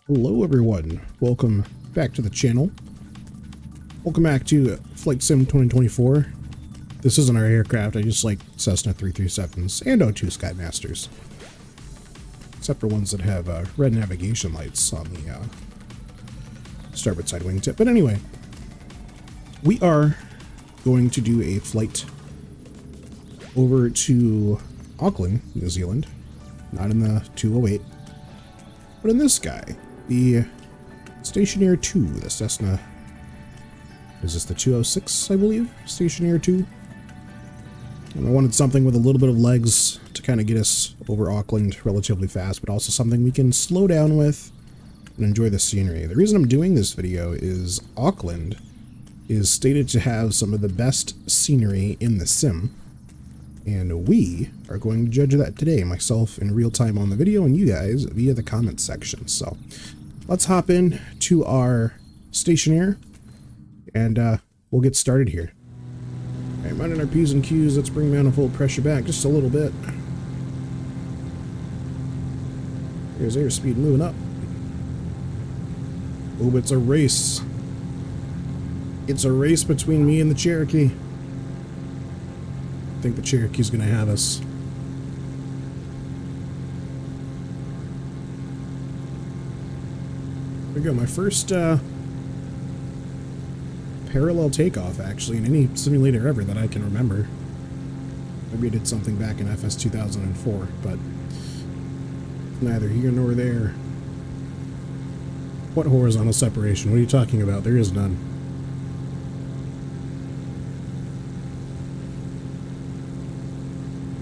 Hello everyone, welcome back to the channel. Welcome back to Flight Sim 2024. This isn't our aircraft, I just like Cessna 337s and O2 Skymasters. Except for ones that have red navigation lights on the starboard side wingtip. But anyway, we are going to do a flight over to Auckland, New Zealand. Not in the 208, but in this guy. The Stationair 2, the Cessna, is this the 206, I believe? Stationair 2. And I wanted something with a little bit of legs to kind of get us over Auckland relatively fast, but also something we can slow down with and enjoy the scenery. The reason I'm doing this video is Auckland is stated to have some of the best scenery in the sim, and we are going to judge that today, myself in real time on the video and you guys via the comments section. So let's hop in to our Stationair and we'll get started here. All right, minding our P's and Q's, let's bring manifold pressure back just a little bit. Here's airspeed moving up. Oh, it's a race. It's a race between me and the Cherokee. I think the Cherokee's gonna have us. There we go, my first parallel takeoff actually in any simulator ever that I can remember. Maybe I did something back in FS2024, but neither here nor there. What horizontal separation? What are you talking about? There is none.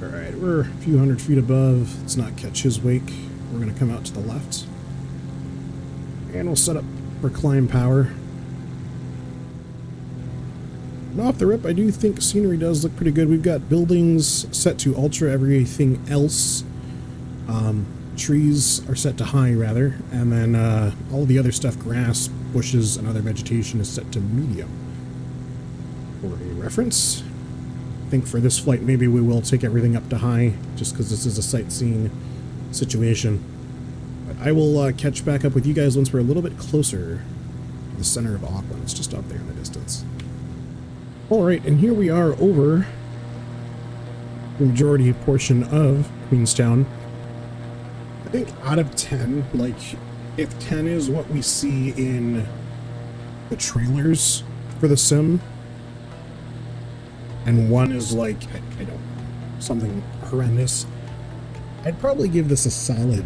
Alright, we're a few hundred feet above. Let's not catch his wake. We're going to come out to the left. And we'll set up for climb power. And off the rip, I do think scenery does look pretty good. We've got buildings set to ultra, everything else. Trees are set to high, rather. And then all the other stuff, grass, bushes, and other vegetation is set to medium. For a reference, I think for this flight, maybe we will take everything up to high, just because this is a sightseeing situation. But I will catch back up with you guys once we're a little bit closer to the center of Auckland. It's just up there in the distance. Alright, and here we are over the majority portion of Queenstown. I think out of 10, like, if 10 is what we see in the trailers for the sim, and 1 is like, I don't, something horrendous, I'd probably give this a solid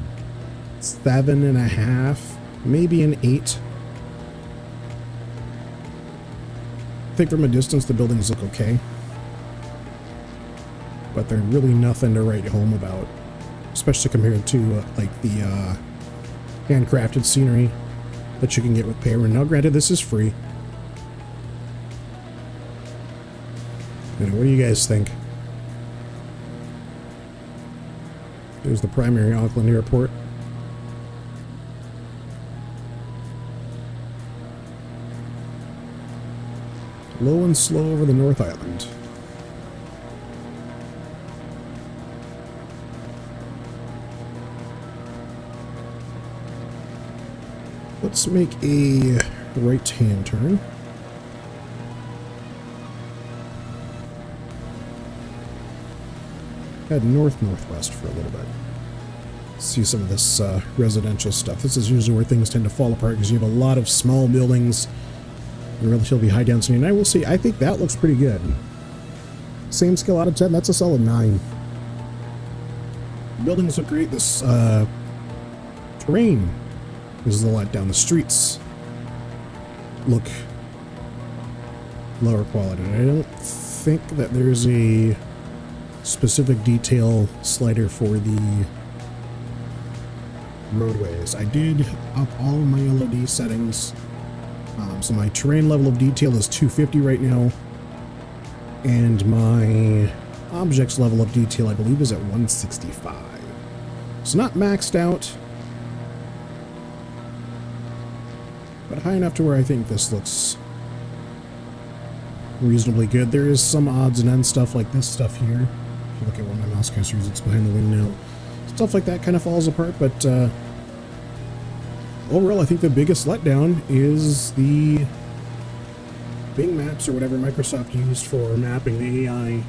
7.5, maybe an 8. I think from a distance the buildings look okay, but they're really nothing to write home about, especially compared to like the handcrafted scenery that you can get with Payron. Now granted, this is free. What do you guys think? There's the primary Auckland airport. Low and slow over the North Island. Let's make a right-hand turn. Head north-northwest for a little bit. See some of this residential stuff. This is usually where things tend to fall apart because you have a lot of small buildings and relatively high density. And I will say, I think that looks pretty good. Same scale out of 10, that's a solid 9. Buildings look great. This terrain is a lot down. The streets look lower quality. I don't think that there's a specific detail slider for the roadways. I did up all of my LOD settings, so my terrain level of detail is 250 right now, and my objects level of detail I believe is at 165. So not maxed out, but high enough to where I think this looks reasonably good. There is some odds and ends stuff like this stuff here. If you look at one of my mouse cursors, it's behind the wing now. Stuff like that kind of falls apart, but overall, I think the biggest letdown is the Bing Maps or whatever Microsoft used for mapping the AI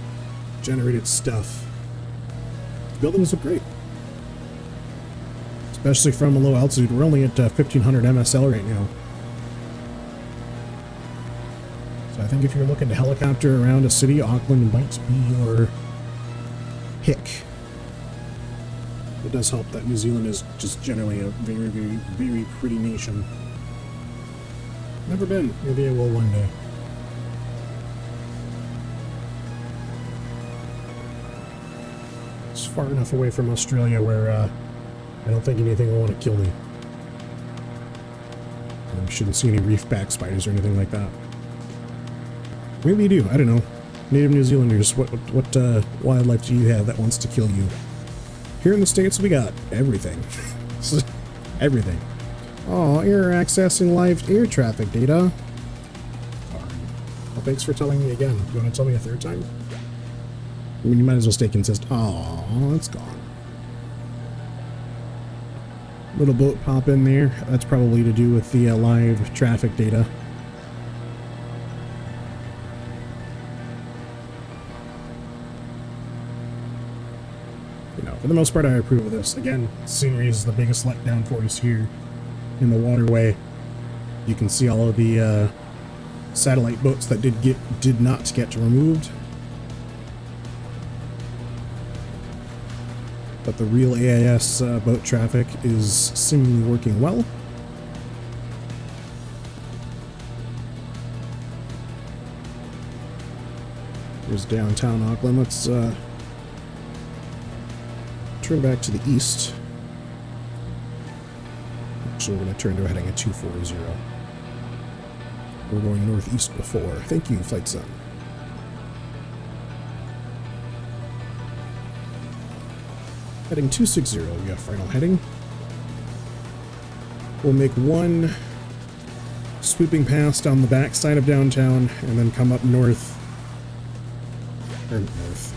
generated stuff. The buildings look great, especially from a low altitude. We're only at 1500 MSL right now. So I think if you're looking to helicopter around a city, Auckland might be your pick. It does help that New Zealand is just generally a very, very, very pretty nation. Never been. Maybe I will one day. It's far enough away from Australia where I don't think anything will want to kill me. I shouldn't see any reef-back spiders or anything like that. Maybe you do. I don't know. Native New Zealanders, what wildlife do you have that wants to kill you? Here in the States, we got everything. Everything. Oh, you're accessing live air traffic data. Well, thanks for telling me again. You want to tell me a third time? I mean, you might as well stay consistent. Oh, it's gone. Little boat pop in there. That's probably to do with the live traffic data. For the most part, I approve of this. Again, scenery is the biggest letdown for us here in the waterway. You can see all of the satellite boats that did not get removed. But the real AIS boat traffic is seemingly working well. Here's downtown Auckland. Let's turn back to the east. Actually, we're going to turn to a heading at 240. We're going northeast before. Thank you, Flight Sim. Heading 260, we got final heading. We'll make one swooping pass down the back side of downtown and then come up north. Or north.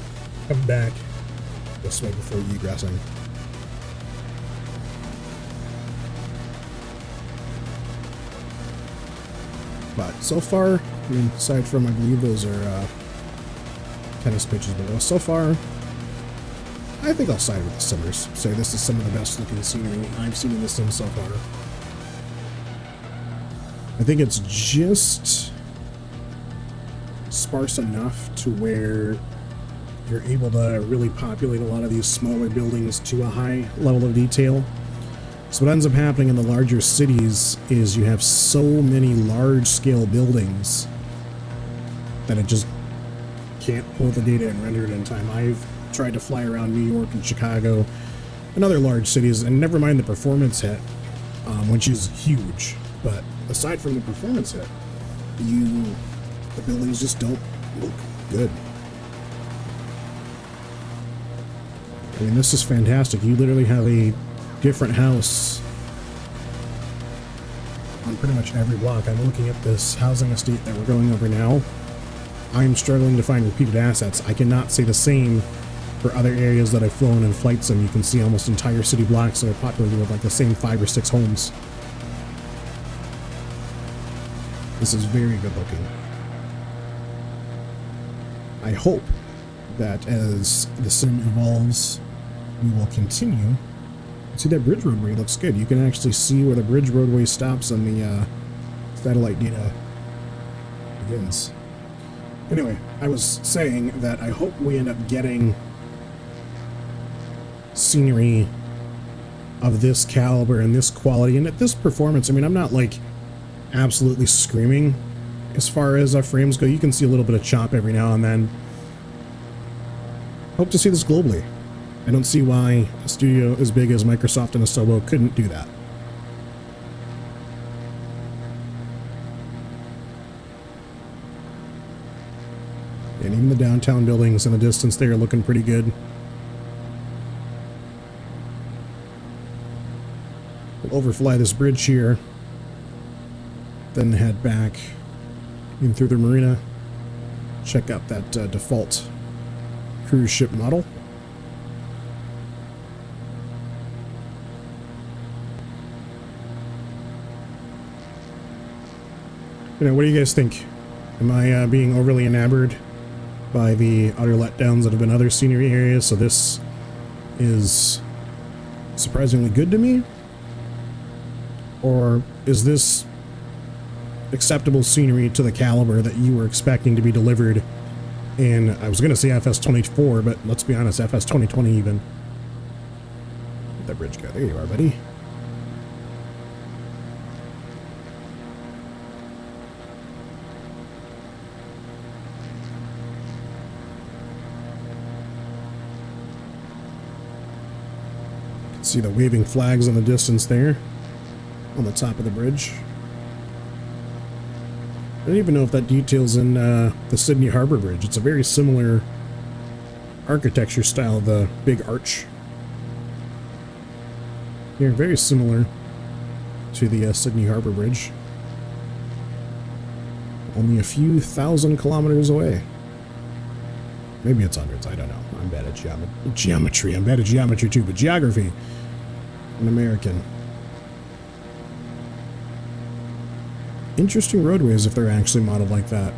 Come back this way before egressing. But so far, I mean, aside from I believe those are tennis pitches below, so far I think I'll side with the Simmers. Say this is some of the best looking scenery I've seen in the sim so far. I think it's just sparse enough to where you're able to really populate a lot of these smaller buildings to a high level of detail. So what ends up happening in the larger cities is you have so many large-scale buildings that it just can't pull the data and render it in time. I've tried to fly around New York and Chicago and other large cities, and never mind the performance hit, which is huge. But aside from the performance hit, the buildings just don't look good. I mean, this is fantastic. You literally have a different house on pretty much every block. I'm looking at this housing estate that we're going over now. I'm struggling to find repeated assets. I cannot say the same for other areas that I've flown in Flight Sim. You can see almost entire city blocks that are populated with like the same 5 or 6 homes. This is very good looking. I hope that as the sim evolves, we will continue. See, that bridge roadway looks good. You can actually see where the bridge roadway stops and the satellite data begins. Anyway, I was saying that I hope we end up getting scenery of this caliber and this quality and at this performance. I mean, I'm not like absolutely screaming as far as frames go. You can see a little bit of chop every now and then. Hope to see this globally. I don't see why a studio as big as Microsoft and Asobo couldn't do that. And even the downtown buildings in the distance, they are looking pretty good. We'll overfly this bridge here, then head back in through the marina, check out that default cruise ship model. You know, what do you guys think? Am I being overly enamored by the utter letdowns that have been other scenery areas, so this is surprisingly good to me? Or is this acceptable scenery to the caliber that you were expecting to be delivered in, I was going to say FS2024, but let's be honest, FS2020 even. Let that bridge go. There you are, buddy. See the waving flags in the distance there on the top of the bridge. I don't even know if that details in the Sydney Harbor Bridge. It's a very similar architecture style, the big arch. Here, very similar to the Sydney Harbor Bridge. Only a few thousand kilometers away. Maybe it's hundreds, I don't know. I'm bad at geometry. I'm bad at geometry too, but geography. An American. Interesting roadways if they're actually modeled like that.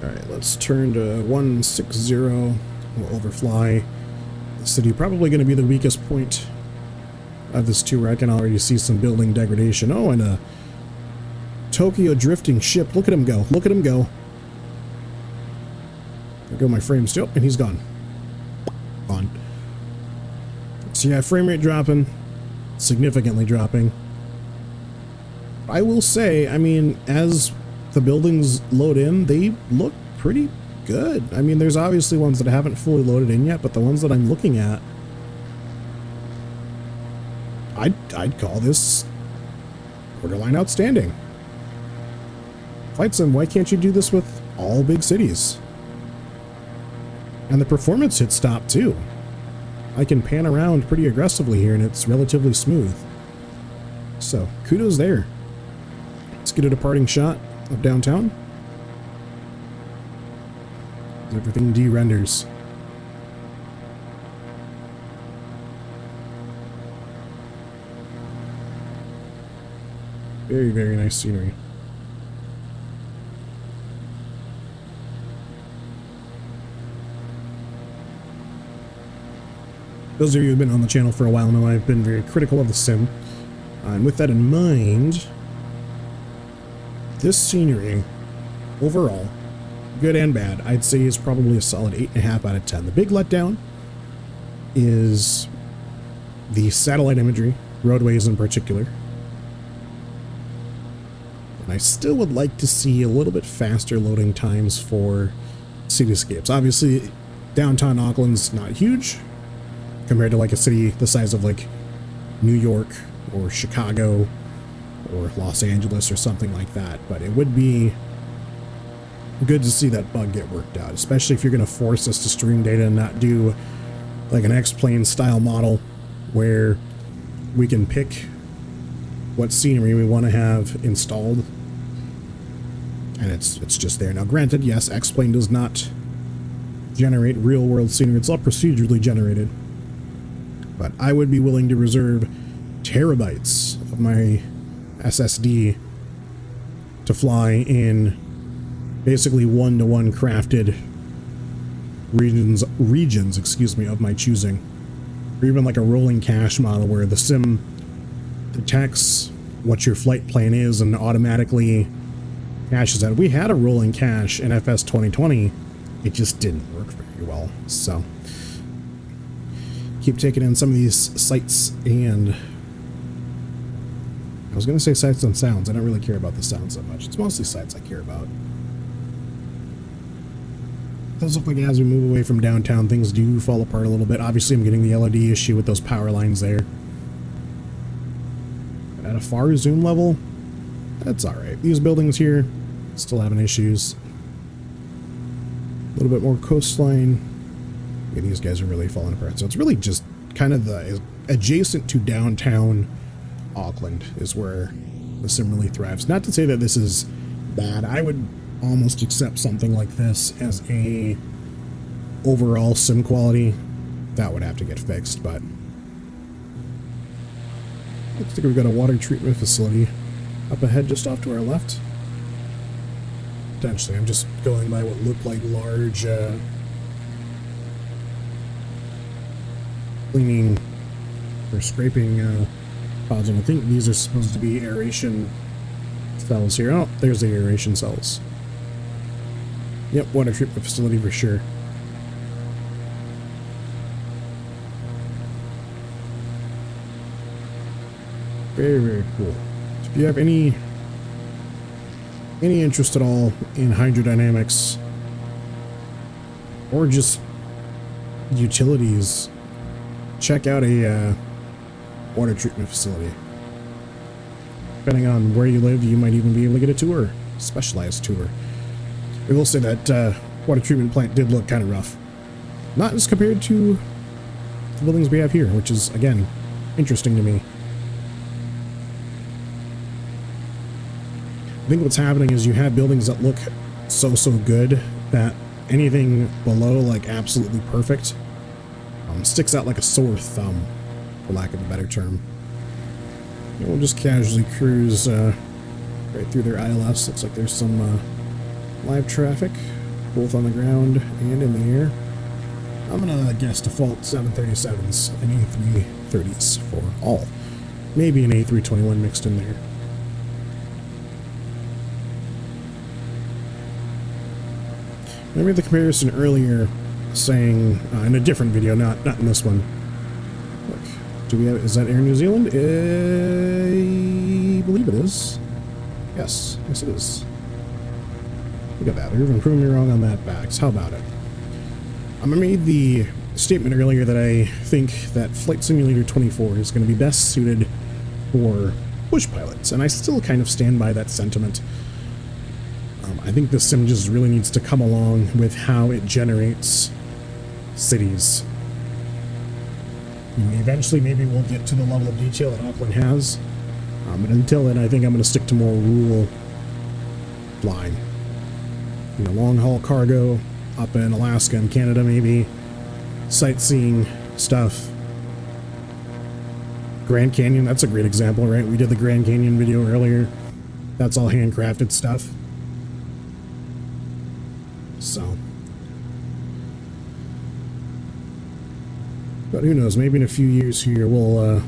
Alright, let's turn to 160. We'll overfly the city. Probably going to be the weakest point of this tour. I can already see some building degradation. Oh, and a Tokyo drifting ship. Look at him go. Look at him go. There go my frames. Yep, and he's gone. Gone. So yeah, frame rate dropping. Significantly dropping. I will say, I mean, as the buildings load in, they look pretty good. I mean, there's obviously ones that haven't fully loaded in yet, but the ones that I'm looking at, I'd call this borderline outstanding. Flight Sim, why can't you do this with all big cities? And the performance hit stop too. I can pan around pretty aggressively here and it's relatively smooth. So kudos there. Let's get a departing shot of downtown. Everything de-renders. Very, very nice scenery. Those of you who've been on the channel for a while know I've been very critical of the sim. And with that in mind, this scenery, overall, good and bad, I'd say is probably a solid 8.5 out of 10. The big letdown is the satellite imagery, roadways in particular. And I still would like to see a little bit faster loading times for cityscapes. Obviously, downtown Auckland's not huge compared to like a city the size of like New York or Chicago or Los Angeles or something like that, but it would be good to see that bug get worked out, especially if you're going to force us to stream data and not do like an X-plane style model where we can pick what scenery we want to have installed and it's just there. Now granted, yes, X-plane does not generate real world scenery, it's all procedurally generated, but I would be willing to reserve terabytes of my SSD to fly in basically one-to-one crafted regions, excuse me, of my choosing, or even like a rolling cache model where the sim detects what your flight plan is and automatically caches that. We had a rolling cache in FS2020, it just didn't work very well, so keep taking in some of these sights and I was going to say sights and sounds. I don't really care about the sounds that much. It's mostly sights I care about. It does look like as we move away from downtown, things do fall apart a little bit. Obviously, I'm getting the LOD issue with those power lines there. But at a far zoom level, that's alright. These buildings here still having issues. A little bit more coastline. Yeah, these guys are really falling apart. So it's really just kind of the adjacent to downtown Auckland is where the sim really thrives. Not to say that this is bad. I would almost accept something like this as a overall sim quality. That would have to get fixed, but Looks like we've got a water treatment facility up ahead just off to our left. Potentially, I'm just going by what looked like large cleaning or scraping pods, and I think these are supposed to be aeration cells here. Oh, there's the aeration cells. Yep, water treatment facility for sure. Very, very cool. So if you have any interest at all in hydrodynamics or just utilities, check out a water treatment facility. Depending on where you live, you might even be able to get a tour, specialized tour. I will say that water treatment plant did look kind of rough. Not as compared to the buildings we have here, which is, again, interesting to me. I think what's happening is you have buildings that look so good that anything below, like, absolutely perfect sticks out like a sore thumb, for lack of a better term. And we'll just casually cruise right through their ILS. Looks like there's some live traffic, both on the ground and in the air. I'm gonna guess default 737s and A330s for all. Maybe an A321 mixed in there. I made the comparison earlier, saying in a different video, not in this one. Look, do we have? Is that Air New Zealand? I believe it is. Yes, it is. Look at that. They're even proving me wrong on that backs. How about it? I made the statement earlier that I think that Flight Simulator 24 is going to be best suited for bush pilots, and I still kind of stand by that sentiment. I think this sim just really needs to come along with how it generates cities. Eventually, maybe we'll get to the level of detail that Auckland has. But until then, I think I'm going to stick to more rural flying. You know, long-haul cargo up in Alaska and Canada, maybe. Sightseeing stuff. Grand Canyon, that's a great example, right? We did the Grand Canyon video earlier. That's all handcrafted stuff. So, but who knows, maybe in a few years here we'll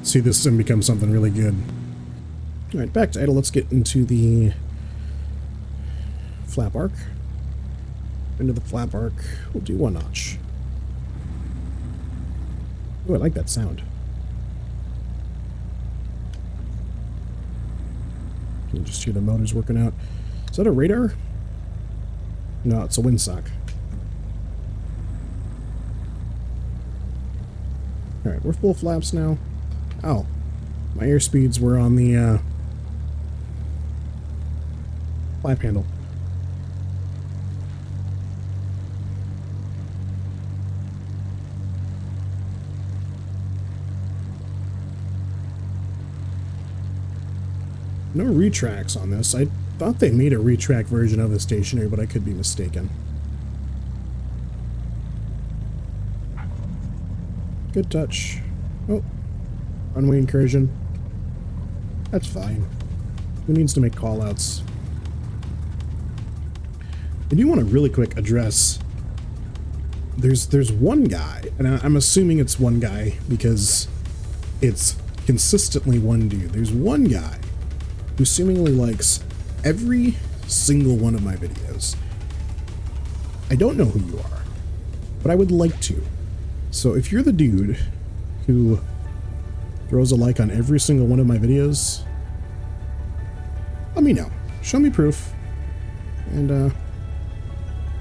see this sim become something really good. Alright, back to idle. Let's get into the flap arc. Into the flap arc, we'll do one notch. Oh, I like that sound. You can just hear the motors working out. Is that a radar? No, it's a windsock. Alright, we're full flaps now. Ow. My airspeeds were on the flap handle. No retracts on this. I thought they made a retract version of the stationary, but I could be mistaken. Good touch. Oh, runway incursion. That's fine. Who needs to make callouts? I do want to really quick address. There's one guy, and I'm assuming it's one guy because it's consistently one dude. There's one guy who seemingly likes every single one of my videos. I don't know who you are, but I would like to. So if you're the dude who throws a like on every single one of my videos, let me know. Show me proof. And I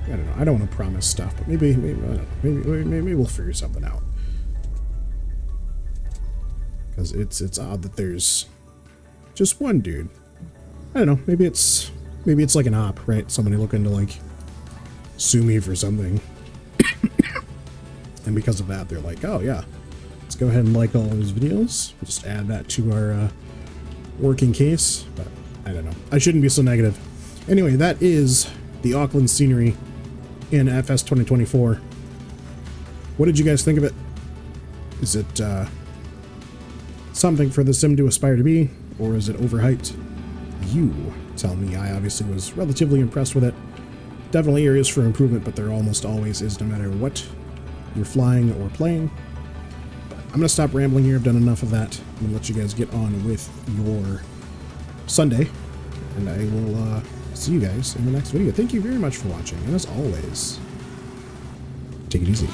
don't know. I don't want to promise stuff, but maybe I don't know. Maybe we'll figure something out. Because it's odd that there's just one dude. I don't know. Maybe it's like an op, right? Somebody looking to like sue me for something, and because of that, they're like, "Oh yeah, let's go ahead and like all of his videos. We'll just add that to our working case." But I don't know. I shouldn't be so negative. Anyway, that is the Auckland scenery in FS2024. What did you guys think of it? Is it something for the sim to aspire to be, or is it overhyped? You tell me. I obviously was relatively impressed with it. Definitely areas for improvement, but there almost always is, no matter what you're flying or playing. But I'm going to stop rambling here. I've done enough of that. I'm going to let you guys get on with your Sunday, and I will see you guys in the next video. Thank you very much for watching, and as always, take it easy.